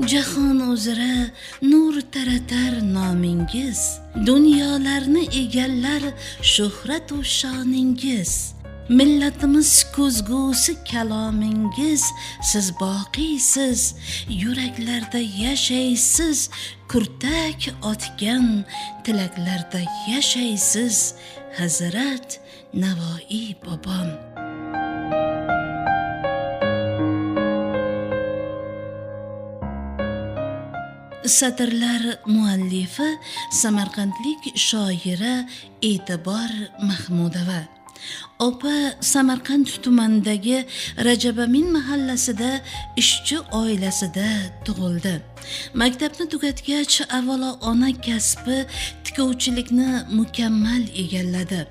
Jahon uzra nur taratar nomingiz, dunyolarni egallar shuhrat u shoningiz. Millatimiz ko'zgusi kalomingiz, siz boqiysiz, yuraklarda yashaysiz, kurtak otgan tilaklarda yashaysiz, Hazrat Navoiy bobom. Satrlar muallifi samarqandlik shoira E'tibor Mahmudova. Opa Samarqand tumanidagi Rajabamin mahallasida ishchi oilasida tug'ildi. Maktabni tugatgach, avvalo ona kasbi tikuvchilikni mukammal egalladi.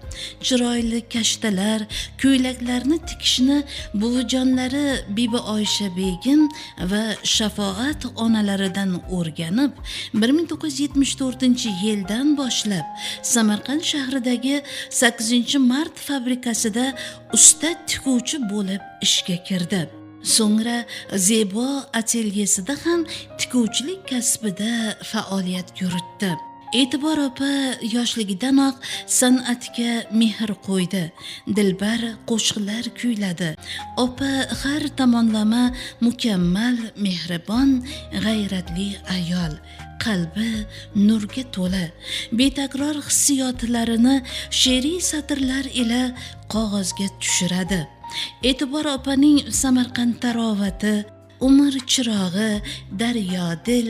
Chiroyli kashtalar, ko'ylaklarni tikishni buvijonlari Bibi Oysha begim va Shafoat onalaridan o'rganib, 1974-yildan boshlab Samarqand shahridagi 8-mart fabrikasida usta tikuvchi bo'lib ishga kirdi. So'ngra Zebo atelyesida ham tikuvchilik kasbida faoliyat yuritdi. E'tibor opa yoshligidanoq san'atga mehr qo'ydi. Dilbar qo'shiqlar kuyladi. Opa har tomonlama mukammal, mehribon, g'ayratli ayol. Qalbi nurga to'la, betakror hissiyotlarini she'riy satrlar ila qog'ozga tushiradi. E'tibor opaning Samarqand tarovati, Umr chirog'i, Daryodil,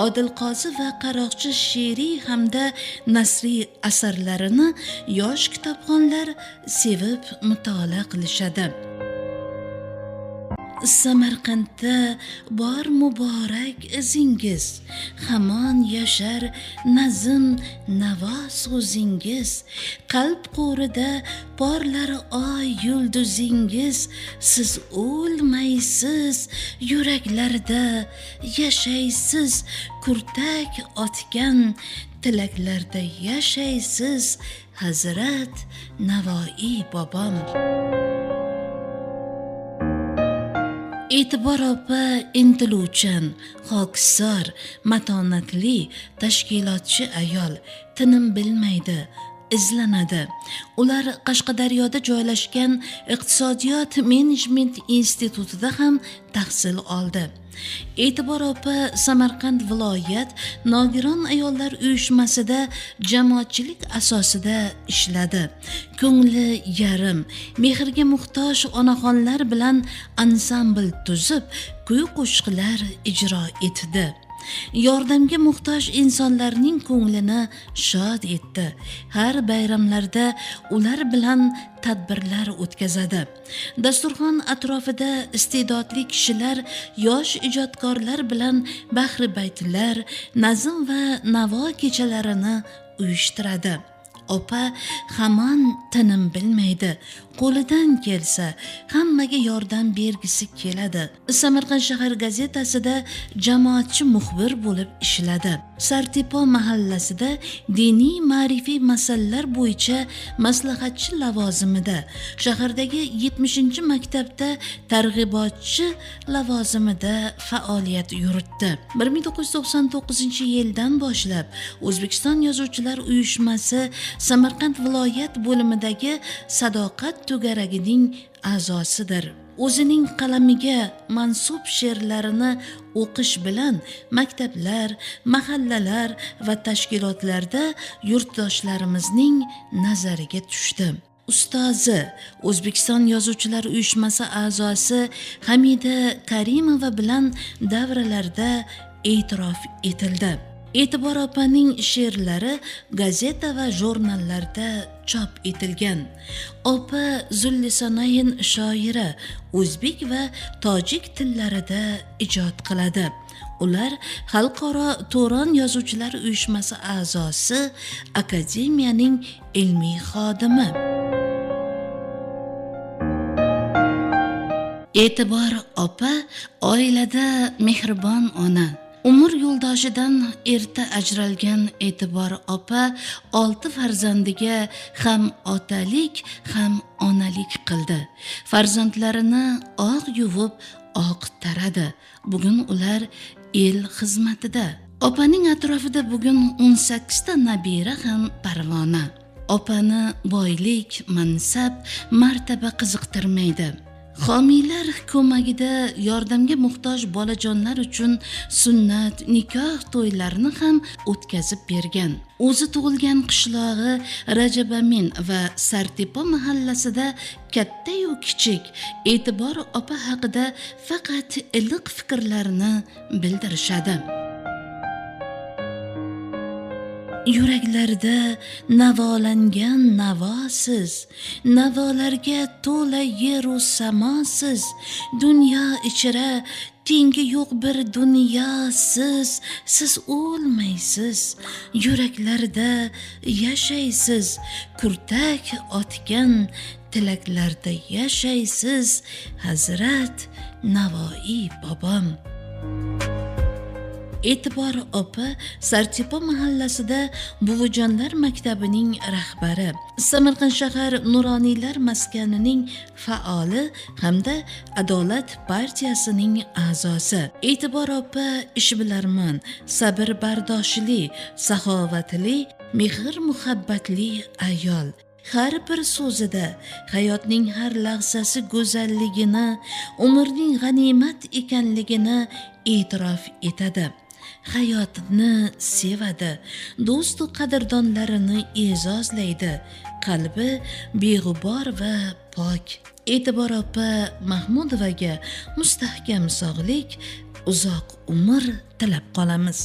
Odilqozi va Qaroqchi she'riy hamda nasriy asarlarini yosh kitobxonlar sevib mutolaa qilishadi. Samarqandda bor muborak izingiz, hamon yashar nazm navo so'zingiz, qalb qo'rida porlar oy yulduzingiz, siz o'lmaysiz, yuraklarda yashaysiz, kurtak otgan tilaklarda yashaysiz, Hazrat Navoiy bobom. E'tibor opa intiluvchan, xokisor, matonatli, tashkilotchi ayol, tinim bilmaydi, izlanadi. Ular Qashqadaryoda joylashgan Iqtisodiyot menejment institutida ham tahsil oldi. E'tibor opa Samarqand viloyat nogiron ayollar uyushmasida jamoatchilik asosida ishladi. Ko'ngli yarim, mehrga muhtoj onaxonlar bilan ansambl tuzib, kuy-qo'shiqlar ijro etdi. Yordamga muhtoj insonlarning ko'nglini shod etdi. Har bayramlarda ular bilan tadbirlar o'tkazadi. Dasturxon atrofida iste'dodli kishilar, yosh ijodkorlar bilan bahri baytlar, nazm va navo kechalarini uyushtiradi. Opa hamon tinim bilmaydi. Qo'lidan kelsa hammaga yordam bergisi keladi. Samarqand shahar gazetasida jamoatchi muxbir bo'lib ishladi. Sartepo mahallasida diniy ma'rifiy masalalar bo'yicha maslahatchi lavozimida, shahardagi 70-maktabda targ'ibotchi lavozimida faoliyat yuritdi. 1999-yildan boshlab O'zbekiston Yozuvchilar uyushmasi Samarqand viloyat bo'limidagi Sadoqat to'garagining a'zosidir. O'zining qalamiga mansub she'rlarini o'qish bilan maktablar, mahallalar va tashkilotlarda yurtdoshlarimizning nazariga tushdi. Ustozi, O'zbekiston Yozuvchilar uyushmasi a'zosi Hamida Karimova bilan davralarda e'tirof etildi. E'tibor opaning she'rlari gazeta va jurnallarda chop etilgan. Opa Zullisanayn shoira, o'zbek va tojik tillarida ijod qiladi. Ular Xalqaro To'ron Yozuvchilar uyushmasi a'zosi, akademiyaning ilmiy xodimi. E'tibor opa oilada mehribon ona. Umr yo'ldoshidan erta ajralgan E'tibor opa 6 farzandiga ham otalik, ham onalik qildi. Farzandlarini oq yuvib, oq taradi. Bugun ular el xizmatida. Opaning atrofida bugun 18 ta nabira ham parvona. Opani boylik, mansab, martaba qiziqtirmaydi. Homiylar ko'magida yordamga muhtoj bolajonlar uchun sunnat, nikoh to'ylarini ham o'tkazib bergan. O'zi tug'ilgan qishlog'i Rajabamin va Sartepa mahallasida katta-yu kichik E'tibor opa haqida faqat iliq fikrlarni bildirishadi. Yuraklarda navolangan navosiz, navolarga to'la yeru samosiz, dunyo ichra tengi yo'q bir dunyo siz o'lmaysiz, yuraklarda yashaysiz, kurtak otgan tilaklarda yashaysiz, Hazrat Navoiy bobom. E'tibor opa Sartepa mahallasida Buvijonlar maktabining rahbari, Samarqand shahar Nuroniylar maskanining faoli hamda Adolat partiyasining a'zosi. E'tibor opa ishbilarmon, sabr bardoshli, saxovatli, mehr muhabbatli ayol. Har bir so'zida hayotning har lahzasi go'zalligini, umrning g'animat ekanligini e'tirof etadi. Hayotni sevadi, do'stu qadrdonlarini e'zozlaydi, qalbi beg'ubor va pok. E'tibor opa Mahmudovaga mustahkam sog'lik, uzoq umr tilab qolamiz.